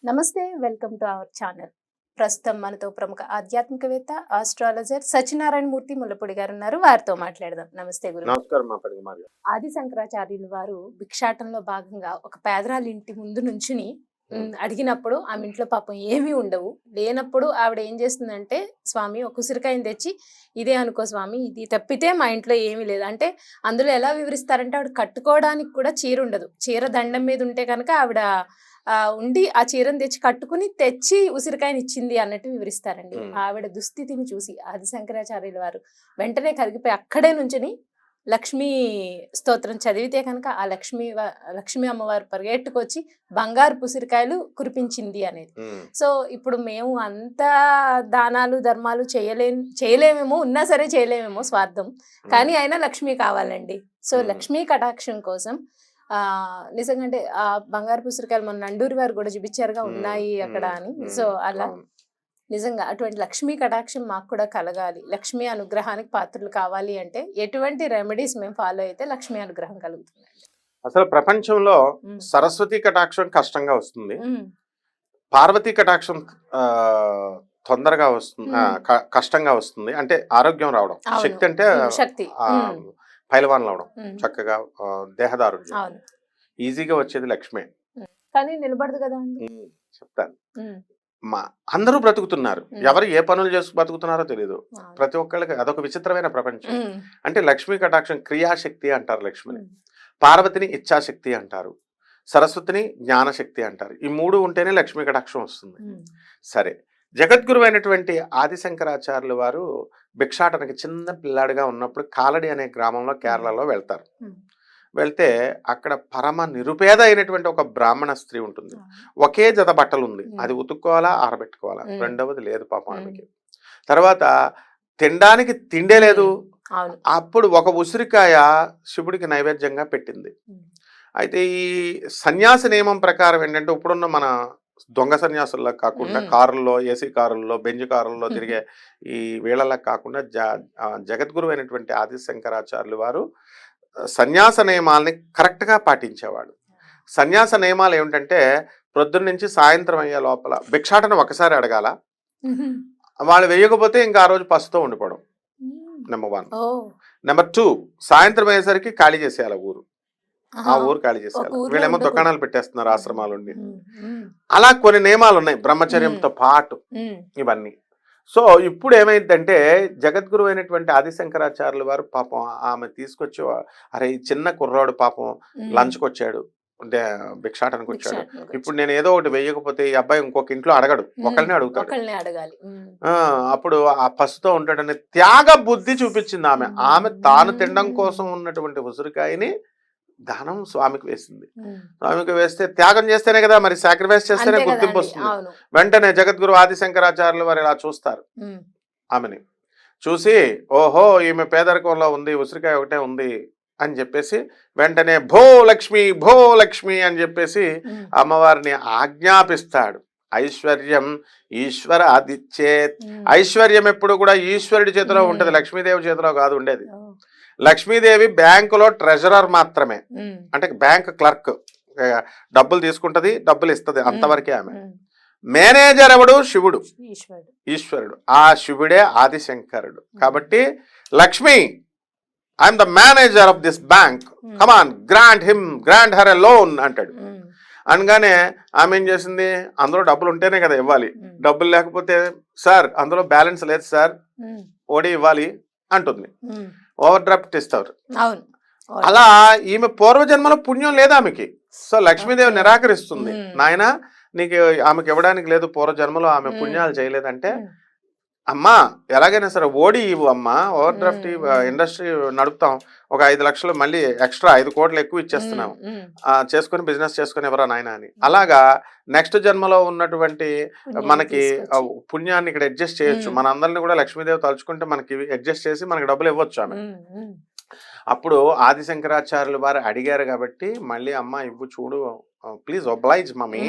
నమస్తే, welcome to our channel. ప్రస్తుతం మనతో ప్రముఖ ఆధ్యాత్మికవేత్త, ఆస్ట్రాలజర్ సత్యనారాయణ మూర్తి ముల్లపూడి గారు ఉన్నారు. వారితో మాట్లాడదాం. నమస్తే గురు. నమస్కారం మా పరిగమార్య. ఆది శంకరాచార్యులు వారు భిక్షాటంలో భాగంగా ఒక పేదరాలి ఇంటి ముందు నుంచుని అడిగినప్పుడు ఆమె ఇంట్లో పాపం ఏమీ ఉండవు. లేనప్పుడు ఆవిడ ఏం చేస్తుందంటే, స్వామి ఒక ఉసిరికాయని తెచ్చి, ఇదే అనుకో స్వామి, ఇది తప్పితే మా ఇంట్లో ఏమీ లేదు అంటే, అందులో ఎలా వివరిస్తారంటే ఆవిడ కట్టుకోవడానికి కూడా చీర ఉండదు. చీర దండం మీద ఉంటే కనుక ఆవిడ ఉండి ఆ చీరను తెచ్చి కట్టుకుని తెచ్చి ఉసిరికాయని ఇచ్చింది అన్నట్టు వివరిస్తారండి. ఆవిడ దుస్థితిని చూసి ఆది శంకరాచార్యుల వారు వెంటనే కరిగిపోయి అక్కడే నుంచుని లక్ష్మీ స్తోత్రం చదివితే కనుక ఆ లక్ష్మీ అమ్మవారు పరిగెట్టుకొచ్చి బంగారు ఉసిరికాయలు కురిపించింది అనేది. సో ఇప్పుడు మేము అంత దానాలు ధర్మాలు చేయలేమేమో, ఉన్నా సరే చేయలేమేమో, స్వార్థం, కానీ అయినా లక్ష్మి కావాలండి. సో లక్ష్మీ కటాక్షం కోసం నిజంగా అంటే ఆ బంగారు పుస్తకాలు మన నండూరి వారు కూడా చూపించారుగా ఉన్నాయి అక్కడ అని. సో అలా నిజంగా అటువంటి లక్ష్మీ కటాక్షం మాకు కూడా కలగాలి, లక్ష్మీ అనుగ్రహానికి పాత్రలు కావాలి అంటే ఎటువంటి రెమెడీస్ మేము ఫాలో అయితే లక్ష్మీ అనుగ్రహం కలుగుతుంది? అసలు ప్రపంచంలో సరస్వతి కటాక్షం కష్టంగా వస్తుంది, పార్వతీ కటాక్షం తొందరగా వస్తుంది, కష్టంగా వస్తుంది. అంటే ఆరోగ్యం రావడం, శక్తి అంటే శక్తి, పైలవాన్లు అవడం, చక్కగా దేహదారుణ్యం, ఈజీగా వచ్చేది లక్ష్మే. కానీ నిలబడదు కదా. చెప్తాను, అందరూ బ్రతుకుతున్నారు, ఎవరు ఏ పనులు చేసి బతుకుతున్నారో తెలియదు. ప్రతి ఒక్కళ్ళకి అదొక విచిత్రమైన ప్రపంచం. అంటే లక్ష్మీ కటాక్షం క్రియాశక్తి అంటారు లక్ష్మిని, పార్వతిని ఇచ్ఛాశక్తి అంటారు, సరస్వతిని జ్ఞానశక్తి అంటారు. ఈ మూడు ఉంటేనే లక్ష్మీ కటాక్షం వస్తుంది. సరే, జగద్గురు అయినటువంటి ఆది శంకరాచార్యులు వారు భిక్షాటనకి చిన్న పిల్లాడిగా ఉన్నప్పుడు కాలడి అనే గ్రామంలో కేరళలో వెళ్తారు. వెళ్తే అక్కడ పరమ నిరుపేద అయినటువంటి ఒక బ్రాహ్మణ స్త్రీ ఉంటుంది. ఒకే జత బట్టలు ఉంది, అది ఉతుక్కోవాలా ఆరబెట్టుకోవాలా, రెండవది లేదు పాపం ఆమెకి. తర్వాత తినడానికి తిండే లేదు. అప్పుడు ఒక ఉసిరికాయ శివుడికి నైవేద్యంగా పెట్టింది. అయితే ఈ సన్యాస నియమం ప్రకారం ఏంటంటే, ఇప్పుడున్న మన దొంగ సన్యాసుల్లో కాకుండా కారుల్లో, ఏసీ కారుల్లో, బెంజ్ కారుల్లో తిరిగే ఈ వీళ్ళలా కాకుండా జగద్గురు అయినటువంటి ఆది శంకరాచార్యులు వారు సన్యాస నియమాలని కరెక్ట్గా పాటించేవాడు. సన్యాస నియమాలు ఏమిటంటే, ప్రొద్దున్న నుంచి సాయంత్రం అయ్యే లోపల భిక్షాటన ఒకసారి అడగాల, వాళ్ళు వేయకపోతే ఇంకా ఆ రోజు పసుతో ఉండిపోవడం, నెంబర్ 1. నెంబర్ 2, సాయంత్రం అయ్యేసరికి ఖాళీ చేసేయాలి ఊరు, ఆ ఊరు ఖాళీ చేసేయాలి. వీళ్ళేమో దుకాణాలు పెట్టేస్తున్నారు ఆశ్రమాలు ఉండి. అలా కొన్ని నియమాలు ఉన్నాయి బ్రహ్మచర్యంతో పాటు ఇవన్నీ. సో ఇప్పుడు ఏమైందంటే, జగద్గురు అయినటువంటి ఆది శంకరాచార్యుల వారు పాపం ఆమె తీసుకొచ్చి, అరే ఈ చిన్న కుర్రాడు పాపం లంచ్కి వచ్చాడు, అంటే భిక్షాటనకు వచ్చాడు, ఇప్పుడు నేను ఏదో ఒకటి వేయకపోతే ఈ అబ్బాయి ఇంకొక ఇంట్లో అడగడు, ఒకళ్ళనే అడుగుతాడు, అప్పుడు ఆ పసుతో ఉంటాడని త్యాగ బుద్ధి చూపించింది ఆమె. ఆమె తాను తినడం కోసం ఉన్నటువంటి ఉసిరికాయని దానం స్వామికి వేసింది. స్వామికి వేస్తే త్యాగం చేస్తేనే కదా, మరి సాక్రిఫైస్ చేస్తేనే గుర్తింపు వస్తుంది. వెంటనే జగద్గురు ఆది శంకరాచార్యులు వారు ఇలా చూస్తారు, ఆమెని చూసి, ఓహో ఈమె పేదరికంలో ఉంది, ఉసిరికాయ ఒకటే ఉంది అని చెప్పేసి వెంటనే భో లక్ష్మి అని చెప్పేసి అమ్మవారిని ఆజ్ఞాపిస్తాడు. ఐశ్వర్యం ఈశ్వర ఆదిచ్చేత్. ఐశ్వర్యం ఎప్పుడు కూడా ఈశ్వరుడి చేతిలో ఉంటది, లక్ష్మీదేవి చేతిలో కాదు ఉండేది. లక్ష్మీదేవి బ్యాంకులో ట్రెజరర్ మాత్రమే, అంటే బ్యాంక్ క్లర్క్, డబ్బులు తీసుకుంటది, డబ్బులు ఇస్తుంది, అంతవరకే ఆమె. మేనేజర్ ఎవడు? శివుడు, ఈశ్వరుడు. ఆ శివుడే ఆదిశంకరుడు. కాబట్టి Lakshmi, I'm the manager of this bank, come on grant her a loan అంటాడు. అనగానే ఆమె ఏం చేసింది, అందులో డబ్బులు ఉంటేనే కదా ఇవ్వాలి, డబ్బులు లేకపోతే సార్ అందులో బ్యాలెన్స్ లేదు సార్, ఓడి ఇవ్వాలి అంటుంది. ఓవర్ డ్రాఫ్ట్ ఇస్తారు. అలా ఈమె పూర్వజన్మలో పుణ్యం లేదా ఆమెకి. సో లక్ష్మీదేవి నిరాకరిస్తుంది, నాయన నీకు ఆమెకి ఇవ్వడానికి లేదు, పూర్వజన్మలో ఆమె పుణ్యాలు చేయలేదంటే, అమ్మా ఎలాగైనా సరే ఓడి ఇవ్వు అమ్మా, ఓవర్ డ్రాఫ్ట్ ఇండస్ట్రీ నడుపుతాం, ఒక 5 లక్షలు మళ్ళీ ఎక్స్ట్రా 5 కోట్లు ఎక్కువ ఇచ్చేస్తున్నాం, చేసుకుని బిజినెస్ చేసుకుని ఎవరా నాయన అని. అలాగా నెక్స్ట్ జన్మలో ఉన్నటువంటి మనకి పుణ్యాన్ని ఇక్కడ అడ్జస్ట్ చేయొచ్చు. మన అందరిని కూడా లక్ష్మీదేవి తలుచుకుంటే మనకి అడ్జస్ట్ చేసి మనకి డబ్బులు ఇవ్వచ్చు ఆమె. అప్పుడు ఆది శంకరాచార్యులు వారు అడిగారు కాబట్టి, మళ్ళీ అమ్మ ఇవ్వు చూడు, please oblige mummy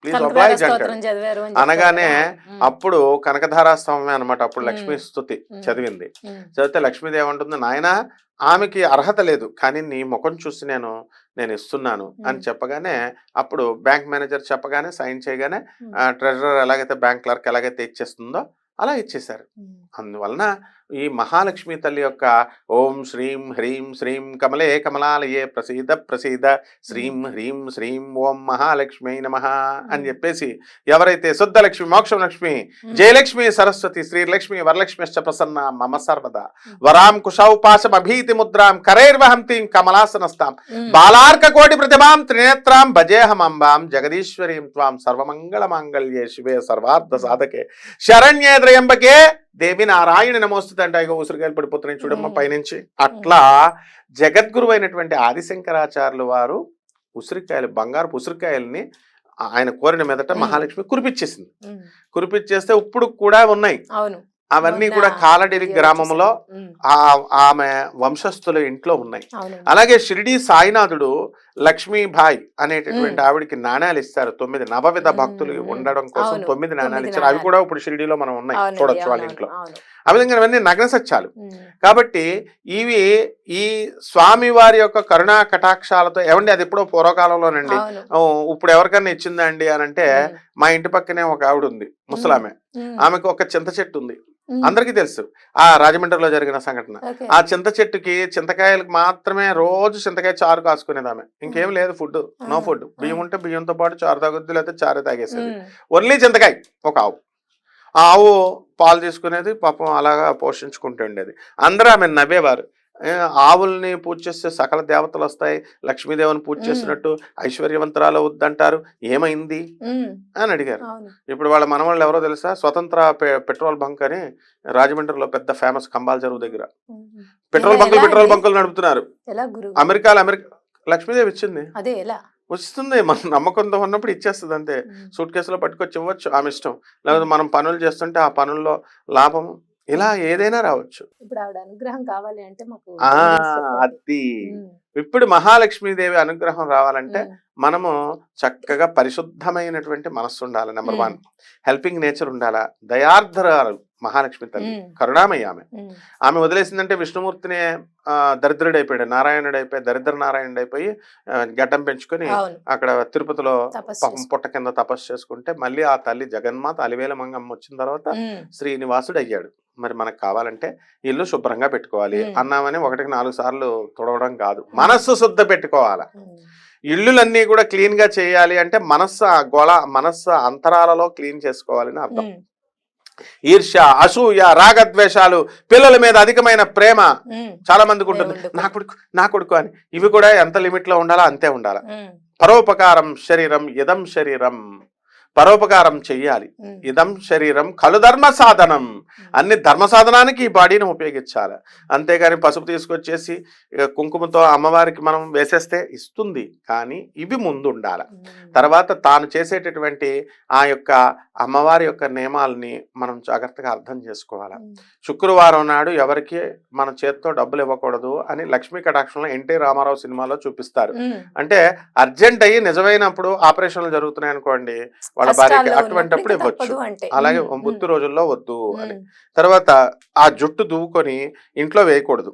please Kanakadhara oblige స్తోత్రం అంటాడు. చదివారు అని చెప్తారు అనగానే కదా. అప్పుడు కనకధారాస్తవమే అనమాట. అప్పుడు లక్ష్మీ ఉమ్, స్తుతి ఉమ్, చదివింది. ఉమ్, చదివితే లక్ష్మీదేవి అంటుంది, నాయనా ఆమెకి అర్హత లేదు, కానీ నీ ముఖం చూసి నేను ఇస్తున్నాను అని ఉమ్, చెప్పగానే, అప్పుడు బ్యాంక్ మేనేజర్ చెప్పగానే సైన్ చేయగానే ఉమ్, ట్రెజరర్ ఎలాగైతే బ్యాంక్ క్లర్క్ ఎలాగైతే ఇచ్చేస్తుందో అలా ఇచ్చేశారు. ఉమ్, అందువలన ఈ మహాలక్ష్మి తల్లి యొక్క ఓం శ్రీం హ్రీం శ్రీం కమలే కమలాలయే ప్రసీద ప్రసీద శ్రీం హ్రీం శ్రీం ఓం మహాలక్ష్మి నమః అని చెప్పేసి ఎవరైతే శుద్ధలక్ష్మి మోక్షం లక్ష్మి జయలక్ష్మి సరస్వతి శ్రీలక్ష్మి వరలక్ష్మిశ్చ ప్రసన్న మమ సర్వదా వరాం కుశౌపాశం అభీతి ముద్రాం కరైర్వహంతిం కమలాసనస్తాం బాలార్క కోటి ప్రతిభాం త్రినేత్రాం భజేహమంబాం జగదీశ్వరీం త్వాం సర్వమంగళ మాంగళ్యే శివే సర్వార్థ సాధకే శరణ్యే త్రయంబకే దేవి నారాయణ నమోస్తుతి అంటే ఇక ఉసిరికాయలు పడిపోతున్నాయి చూడమ్మ పైనుంచి. అట్లా జగద్గురు అయినటువంటి ఆదిశంకరాచార్యులు వారు ఉసిరికాయలు, బంగారపు ఉసిరికాయల్ని ఆయన కోరిన మీదట మహాలక్ష్మి కురిపిచ్చేసింది. కురిపిచ్చేస్తే ఇప్పుడు కూడా ఉన్నాయి. అవును, అవన్నీ మొన్న కూడా కాలడిరి వీడియో గ్రామంలో ఉమ్, ఆమె వంశస్థుల ఇంట్లో ఉన్నాయి. అవునండి. అలాగే షిరిడి సాయినాథుడు లక్ష్మీబాయి అనేటటువంటి ఆవిడికి నాణ్యాలు ఇస్తారు. 9 నవవిధ భక్తులు ఉండడం కోసం అవును, 9 నాణ్యాలు 9 ఇచ్చారు. అవి నాణాలు. కూడా ఇప్పుడు షిరిడిలో మనం ఉన్నాయి, అవునండి, చూడొచ్చు వాళ్ళ అవునవును, ఇంట్లో. అవును. ఆ విధంగా ఇవన్నీ నగ్న సత్యాలు. ఉమ్, కాబట్టి ఇవి ఈ స్వామి వారి యొక్క కరుణా కటాక్షాలతో ఏమండి, అది ఎప్పుడో పూర్వకాలంలోనండి. అవును. ఇప్పుడు ఎవరికన్నా ఇచ్చిందండి అని అంటే, ఉమ్, మా ఇంటి పక్కనే ఒక ఆవిడ ఉంది, ముసలామె. ఉమ్, ఆమెకు ఒక చింత చెట్టు ఉంది, ఉమ్, అందరికీ తెలుసు, ఆ రాజమండ్రిలో జరిగిన సంఘటన. ఓకే. ఆ చింత చెట్టుకి చింతకాయలకు మాత్రమే రోజు చింతకాయ చారు కాసుకునేది ఆమె. ఇంకేం లేదు, ఫుడ్ నో ఫుడ్. బియ్యం ఉంటే బియ్యంతో పాటు చారు తాగుద్ది, లేకపోతే చారే తాగేసేది. ఉమ్, ఓన్లీ చింతకాయ. ఒక ఆవు, ఆ ఆవు పాలు తీసుకునేది, పాపం అలాగా పోషించుకుంటూ ఉండేది. అందరూ ఆమె నవ్వేవారు. ఆవుల్ని పూజ చేస్తే సకల దేవతలు వస్తాయి, లక్ష్మీదేవిని పూజ చేసినట్టు ఐశ్వర్యవంతరాలు వద్దంటారు, ఏమైంది ఉమ్, అని అడిగారు. అవును. ఇప్పుడు వాళ్ళ మనవాళ్ళు ఎవరో తెలుసా, స్వతంత్ర పెట్రోల్ బంక్ అని రాజమండ్రిలో పెద్ద ఫేమస్ కంబాల చెరువు దగ్గర ఉమ్, పెట్రోల్ బంకులు నడుపుతున్నారు. ఎలా గురువు? అమెరికా లక్ష్మీదేవి ఇచ్చింది. అదే ఎలా వస్తుంది, మన నమ్మకంతో ఉన్నప్పుడు ఇచ్చేస్తుంది అంతే. సూట్ కేసులో పట్టుకొచ్చి ఇవ్వచ్చు, ఆమె ఇష్టం. లేకపోతే మనం పనులు చేస్తుంటే ఆ పనుల్లో లాభము, ఇలా ఏదైనా రావచ్చు. ఇప్పుడు ఆవిడ అనుగ్రహం కావాలి అంటే మాకు ఆ details చెప్పండి. అది ఉమ్, ఇప్పుడు మహాలక్ష్మీదేవి అనుగ్రహం రావాలంటే ఉమ్, మనము చక్కగా పరిశుద్ధమైనటువంటి మనస్సు ఉండాలి. నెంబర్ 1, హెల్పింగ్ నేచర్ ఉండాలా, దయార్ధరాలు మహాలక్ష్మి తల్లి, ఉమ్, కరుణామయ్య ఆమె. ఉమ్, ఆమె వదిలేసిందంటే విష్ణుమూర్తిని దరిద్రుడైపోయాడు, నారాయణుడు అయిపోయి గడ్డం పెంచుకొని అవును, అక్కడ తిరుపతిలో తపస్సు పాపం పుట్ట కింద తపస్సు చేసుకుంటే, మళ్ళీ ఆ తల్లి జగన్మాత అలివేల మంగమ్మ వచ్చిన తర్వాత ఉమ్, శ్రీనివాసుడు అయ్యాడు. మరి మనకు కావాలంటే ఇల్లు శుభ్రంగా పెట్టుకోవాలి అన్నామని 1కి 4 సార్లు తుడవడం కాదు, మనస్సు శుద్ధ పెట్టుకోవాలి. ఉమ్, ఇల్లులన్నీ కూడా క్లీన్ గా చేయాలి అంటే మనస్సు అంతరాలలో క్లీన్ చేసుకోవాలని అర్థం. ఉమ్, ఈర్ష్య, అసూయ, రాగద్వేషాలు, పిల్లల మీద అధికమైన ప్రేమ ఉమ్, చాలా మందికి ఉంటుంది. దేవుడు నా కొడుకు అని. ఇవి కూడా ఎంత లిమిట్ లో ఉండాలా అంతే ఉండాలా. ఉమ్, పరోపకారం శరీరం ఇదం శరీరం, పరోపకారం చెయ్యాలి. ఉమ్, ఇదం శరీరం కలు ధర్మ సాధనం, అన్ని ధర్మ సాధనానికి ఈ బాడీని ఉపయోగించాలి. అంతేగాని పసుపు తీసుకొచ్చేసి కుంకుమతో అమ్మవారికి మనం వేసేస్తే ఇస్తుంది, కానీ ఇవి ముందు ఉండాలి. తర్వాత తాను చేసేటటువంటి ఆ యొక్క అమ్మవారి యొక్క నియమాలని మనం జాగ్రత్తగా అర్థం చేసుకోవాలి. శుక్రవారం నాడు ఎవరికి మన చేత్తో డబ్బులు ఇవ్వకూడదు అని లక్ష్మీ కటాక్షంలో ఎన్టీ రామారావు సినిమాలో చూపిస్తారు. అంటే అర్జెంట్ అయ్యి నిజమైనప్పుడు ఆపరేషన్లు జరుగుతున్నాయి అనుకోండి, వాళ్ళ భార్యకి అటువంటిప్పుడు ఇవ్వచ్చు. అలాగే బుద్ధి రోజుల్లో వద్దు అని. తర్వాత ఆ జుట్టు దువ్వుకొని ఇంట్లో వేయకూడదు.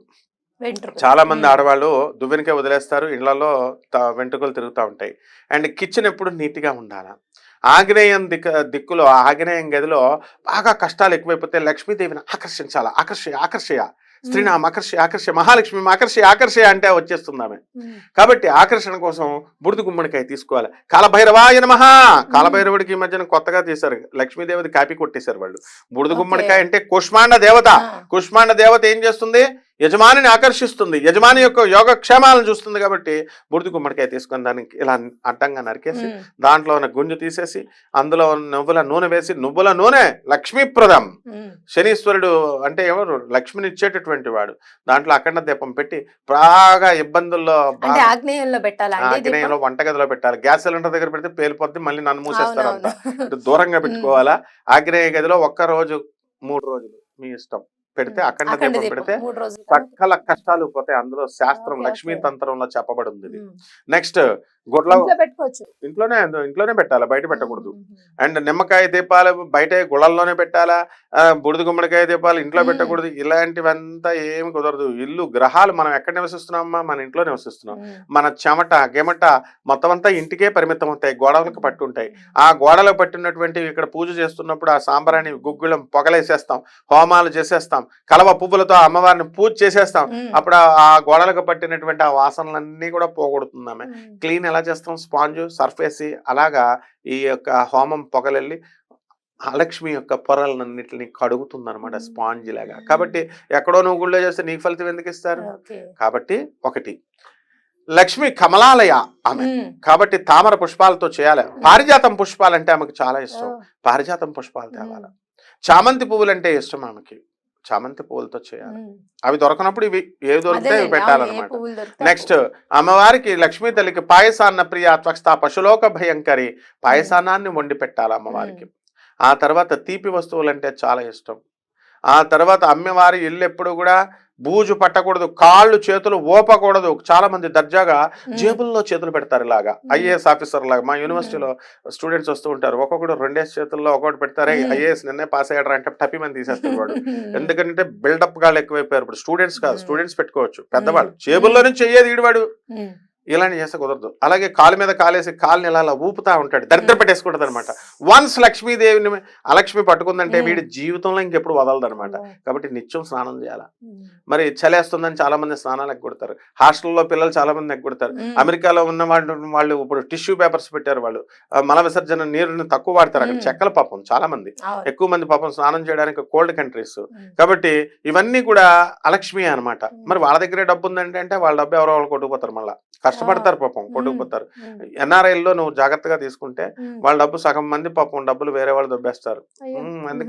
చాలా మంది ఆడవాళ్ళు దువ్వెనకే వదిలేస్తారు, ఇళ్లలో వెంట్రుకలు తిరుగుతూ ఉంటాయి. అండ్ కిచెన్ ఎప్పుడు నీట్గా ఉండాలి. ఆగ్నేయం దిక్కులో ఆగ్నేయం గదిలో బాగా కష్టాలు ఎక్కువైపోతే లక్ష్మీదేవిని ఆకర్షించాలా, ఆకర్షయ స్త్రీనామ ఆకర్షయ మహాలక్ష్మి ఆకర్షయ అంటే వచ్చేస్తుంది ఆమె. కాబట్టి ఆకర్షణ కోసం బుడిద గుమ్మడికాయ తీసుకోవాలి. కాలభైరవాయ నమః, కాలభైరవుడికి ఈ మధ్యన కొత్తగా తీశారు, లక్ష్మీదేవిది కాపీ కొట్టేశారు వాళ్ళు. బుడిద గుమ్మడికాయ అంటే కుష్మాండ దేవత. కుష్మాండ దేవత ఏం చేస్తుంది, యజమానిని ఆకర్షిస్తుంది, యజమాని యొక్క యోగక్షేమాలను చూస్తుంది. కాబట్టి బుడిద గుమ్మడికాయ తీసుకొని దానికి ఇలా అడ్డంగా నరికేసి దాంట్లో ఉన్న గుంజు తీసేసి అందులో నువ్వుల నూనె వేసి, నువ్వుల నూనె లక్ష్మీప్రదం, శనీశ్వరుడు అంటే ఎవరు, లక్ష్మిని ఇచ్చేటటువంటి వాడు. దాంట్లో అఖండ దీపం పెట్టి బాగా ఇబ్బందుల్లో, ఆగ్నేయంలో వంటగదిలో పెట్టాలి. గ్యాస్ సిలిండర్ దగ్గర పెడితే పేలిపోద్ది, మళ్ళీ నన్ను మూసేస్తారంట. దూరంగా పెట్టుకోవాలా. ఆగ్నేయ గదిలో 1 రోజు 3 రోజులు మీ ఇష్టం పెడితే, అఖండ దీపం పెడితే సకల కష్టాలు పోతాయి. అందులో శాస్త్రం లక్ష్మీ తంత్రంలో చెప్పబడి ఉంది. నెక్స్ట్ గుడ్ల ఇంట్లో పెట్టుకోవచ్చు. ఇంట్లోనే పెట్టాలా, బయట పెట్టకూడదు. అండ్ నిమ్మకాయ దీపాలు బయట గుళ్ళల్లోనే పెట్టాలా, బుడిద గుమ్మడికాయ దీపాలు ఇంట్లో పెట్టకూడదు. ఇలాంటివంతా ఏమి కుదరదు. ఇల్లు గ్రహాలు మనం ఎక్కడ నివసిస్తున్నామా, మన ఇంట్లో నివసిస్తున్నాం. మన చెమట గిమట మొత్తం అంతా ఇంటికే పరిమితం అవుతాయి, గోడలకు పట్టుంటాయి. ఆ గోడలకు పట్టినటువంటి ఇక్కడ పూజ చేస్తున్నప్పుడు ఆ సాంబ్రాణి గుగ్గుళం పొగలేసేస్తాం, హోమాలు చేసేస్తాం, కలవ పువ్వులతో అమ్మవారిని పూజ చేసేస్తాం. అప్పుడు ఆ గోడలకు పట్టినటువంటి ఆ వాసనలన్నీ కూడా పోగొడుతుందామె. క్లీన్ ఎలా చేస్తాం, స్పాంజ్ సర్ఫ్ వేసి అలాగా ఈ యొక్క హోమం పొగలెళ్ళి లక్ష్మి యొక్క పొరలన్నింటినీ కడుగుతుంది అనమాట, స్పాంజ్ లాగా. కాబట్టి ఎక్కడో నువ్వు గుళ్ళో చేస్తే నీకు ఫలితం ఎందుకు ఇస్తారు? కాబట్టి ఒకటి లక్ష్మి కమలాలయ ఆమె, కాబట్టి తామర పుష్పాలతో చేయాలి. పారిజాతం పుష్పాలంటే ఆమెకు చాలా ఇష్టం, పారిజాతం పుష్పాలు తేవాలి. చామంతి పువ్వులు అంటే ఇష్టం ఆమెకి, చామంతి పువ్వులతో చేయాలి. అవి దొరకనప్పుడు ఇవి ఏవి దొరికితే ఇవి పెట్టాలన్నమాట. నెక్స్ట్ అమ్మవారికి లక్ష్మీ తల్లికి పాయసాన్న ప్రియ త్వక్స్థ పశులోక భయంకరి, పాయసాన్నాన్ని వండి పెట్టాలి అమ్మవారికి. ఆ తర్వాత తీపి వస్తువులు అంటే చాలా ఇష్టం. ఆ తర్వాత అమ్మవారి ఇల్లు ఎప్పుడు కూడా బూజు పట్టకూడదు, కాళ్ళు చేతులు ఓపకూడదు. చాలా మంది దర్జాగా జేబుల్లో చేతులు పెడతారు ఇలాగా, ఐఏఎస్ ఆఫీసర్ లాగా. మా యూనివర్సిటీలో స్టూడెంట్స్ వస్తూ ఉంటారు, ఒక్కొక్కడు 2 చేతుల్లో ఒక్కొక్కటి పెడతారే, ఐఏఎస్ నిన్నే పాస్ అయ్యాడు అంటే టపి మంది తీసేస్తారు వాడు. ఎందుకంటే బిల్డప్ గాళ్ళు ఎక్కువైపోయారు. ఇప్పుడు స్టూడెంట్స్ కాదు, స్టూడెంట్స్ పెట్టుకోవచ్చు, పెద్దవాళ్ళు జేబుల్లో నుంచి అయ్యేది ఈడివాడు. ఇలాంటి చేస్తే కుదరదు. అలాగే కాలు మీద కాలేసి కాలుని ఇలా ఊపుతా ఉంటాడు, దరిద్ర పెట్టేసుకుంటది అనమాట. వన్స్ లక్ష్మీదేవిని అలక్ష్మి పట్టుకుందంటే వీడి జీవితంలో ఇంకెప్పుడు వదలదు అనమాట. కాబట్టి నిత్యం స్నానం చేయాలి. మరి చలేస్తుందని చాలా మంది స్నానాలు ఎగ్గొడతారు, హాస్టల్లో పిల్లలు చాలా మంది ఎగ్గొడతారు. అమెరికాలో ఉన్న వాళ్ళు ఇప్పుడు టిష్యూ పేపర్స్ పెట్టారు, వాళ్ళు మల విసర్జన నీరుని తక్కువ వాడతారు. అక్కడ చెక్కల పాపం చాలా మంది, ఎక్కువ మంది పాపం స్నానం చేయడానికి కోల్డ్ కంట్రీస్. కాబట్టి ఇవన్నీ కూడా అలక్ష్మి అనమాట. మరి వాళ్ళ దగ్గరే డబ్బు ఉందంటే అంటే వాళ్ళ డబ్బు ఎవరో వాళ్ళు కొట్టుకుపోతారు, మళ్ళీ కష్టపడతారు పాపం, కొట్టుకుపోతారు. ఎన్ఆర్ఐల్లో నువ్వు జాగ్రత్తగా తీసుకుంటే వాళ్ళ డబ్బు సగం మంది పాపం డబ్బులు వేరే వాళ్ళు దొబ్బేస్తారు. అందుకే